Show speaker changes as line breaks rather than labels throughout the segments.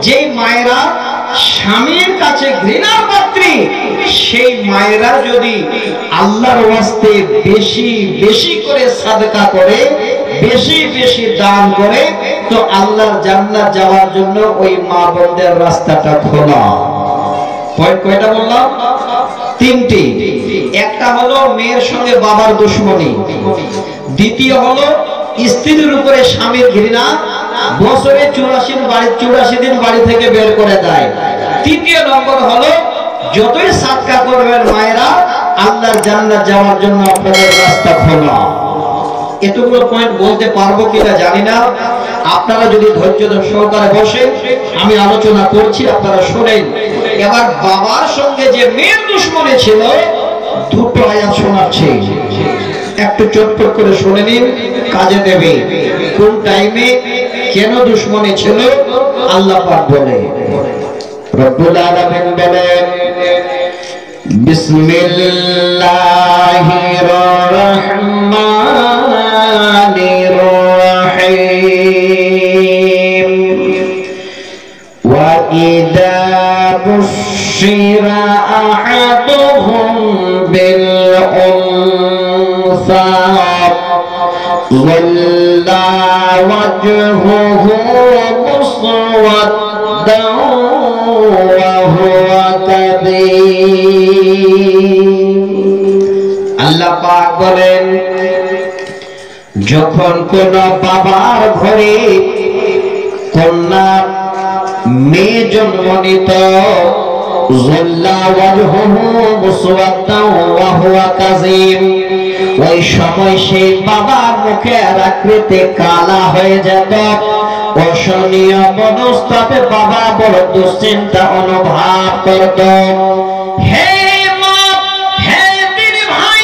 যে মায়েরা স্বামীর কাছে ঘৃণার পাত্রী, সেই মায়েরা যদি আল্লাহর ওয়াস্তে বেশি বেশি করে সাদকা করে, বেশি বেশি দান করে, তো আল্লাহর জান্নাত যাওয়ার জন্য ওই মা বোনদের রাস্তাটা খোলা। পয়েন্ট কয়টা বললাম? তিনটি। একটা হলো মেয়ের সঙ্গে বাবার দুশ্মনী, দ্বিতীয় হলো স্ত্রীর উপরে স্বামীর ঘৃণা, বছরে 84 দিন বাড়ি থেকে বের করে দেয়। তৃতীয় নম্বর হলো যতই সাদকা করবেন মায়েরা, আল্লাহর জান্নাত যাওয়ার জন্য আপনাদের রাস্তা খোলা। এতগুলো পয়েন্ট বলতে পারবো কিনা জানি না। আপনারা যদি ধৈর্য সহকারে বসে আমি আলোচনা করছি, আপনারা শোনেন। এবার বাবার সঙ্গে যে মেয়ের দুশ্মনী ছিল, দুটো আয়াত শোনাচ্ছি, একটু চটপট করে শুনে নিন, কাজে দেবে। কোন টাইমে কেন দুশ্মনী ছিল আল্লাহ পাক বলে। রব্বুল আলামিন বলেন, বিসমিল্লাহির রহমানির রহিম। ওয়া ইযা বুশিরা আহাদুহুম বিল উনসা ওয়াল্লা ওয়াজহুহু মুসওয়াদ্দান ওয়া হুয়া কাযীম। আল্লাহ পাক বলেন, যখন কোন বাবার ঘরে কন্যা মেয়ে জন্ম নিত, ওই সময় সেই বাবার মুখের আকৃতি কালা হয়ে যেত। অসহনীয় মনস্তাপে বাবা বড় দুশ্চিন্তা অনুভব করত। হে মা, হে দিনী ভাই,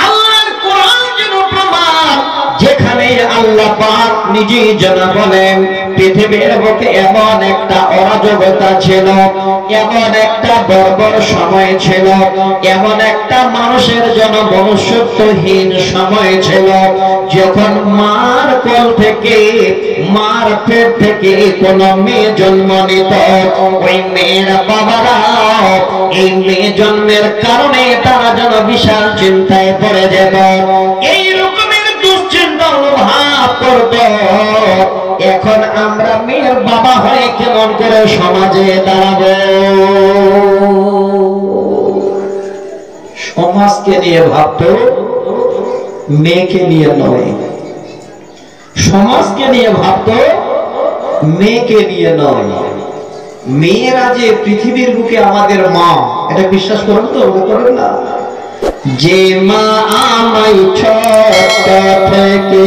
আল্লাহর কোরআন যেন প্রমাণ, যেখানে আল্লাহ পাক নিজেই যেন বলেন, পৃথিবীর বুকে এমন একটা অরাজকতা ছিল, এমন একটা বর্বর সময় ছিল, এমন একটা মানুষের জন্য মনুষ্যত্বহীন সময় ছিল, যখন মার কোল থেকে, মার পেট থেকে কোন মেয়ে জন্ম নিত, ওই মেয়ের বাবারা এই মেয়ে জন্মের কারণে তারা যেন বিশাল চিন্তায় পড়ে যেত, এই রকমের দুশ্চিন্তা অনুভব করত। এখন আমরা মেয়ের বাবা হয়ে কেমন করে সমাজে দাঁড়াবো? সমাজকে নিয়ে ভাবতো, মেয়েকে নিয়ে নয়। সমাজকে নিয়ে ভাবতো, মেয়েকে নিয়ে নয়। মেয়েরা যে পৃথিবীর বুকে আমাদের মা, এটা বিশ্বাস করেন তো? করেন না? যে মা আমায় ছোট থেকে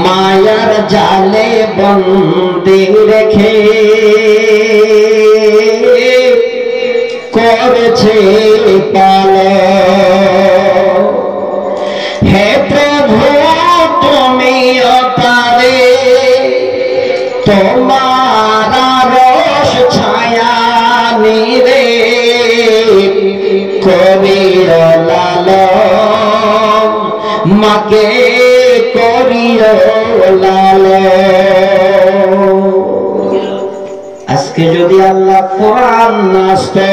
মায়ার জালে বন্দি রেখে করেছে পালন, হে প্রভু তুমি তারে তোমার রস ছায়া নিরে করিও লালন, মাকে করিও লালন। আজকে যদি আল্লাহ কোরআন না আসতো,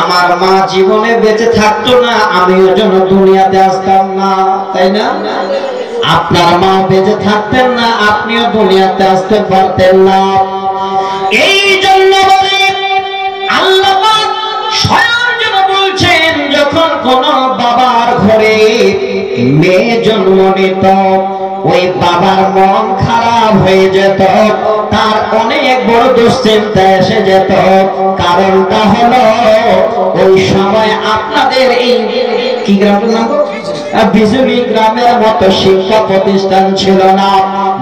আমার মা জীবনে বেঁচে থাকতো না, আমিও যেন দুনিয়াতে আসতাম না, তাই না? আপনার মা বেঁচে থাকতেন না, আপনিও দুনিয়াতে আসতে পারতেন না। এই জন্য আল্লাহ পাক স্বয়ং যেন বলছেন, যখন কোন বাবার ঘরে মেয়ে জন্ম নিত, ওই বাবার মন খারাপ হয়ে যেত, তার অনেক বড় দুশ্চিন্তা এসে যেত। কারণটা হলো, ওই সময় আপনাদের এই কি গ্রামের নাম, বিজুলি গ্রামের মতো শিক্ষা প্রতিষ্ঠান ছিল না,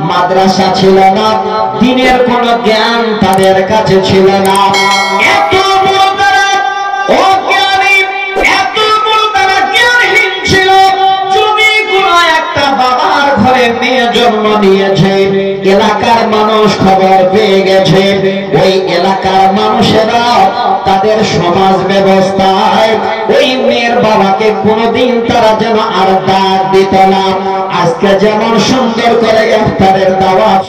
মাদ্রাসা ছিল না, দিনের কোনো জ্ঞান তাদের কাছে ছিল না। এত বড় তারা অজ্ঞানী, এত বড় তারা জ্ঞানহীন ছিল। যদি কোনো একটা বাবার ঘরে মেয়ে জন্ম নিয়েছে, এলাকার মানুষ খবর পেয়ে গেছে, ওই এলাকার মানুষেরা তাদের সমাজ ব্যবস্থায় ওই মেয়ের বাবাকে কোনোদিন তারা যেন আর ডাক দিত না। আজকে যেমন সুন্দর করে ইফতারের দাওয়াত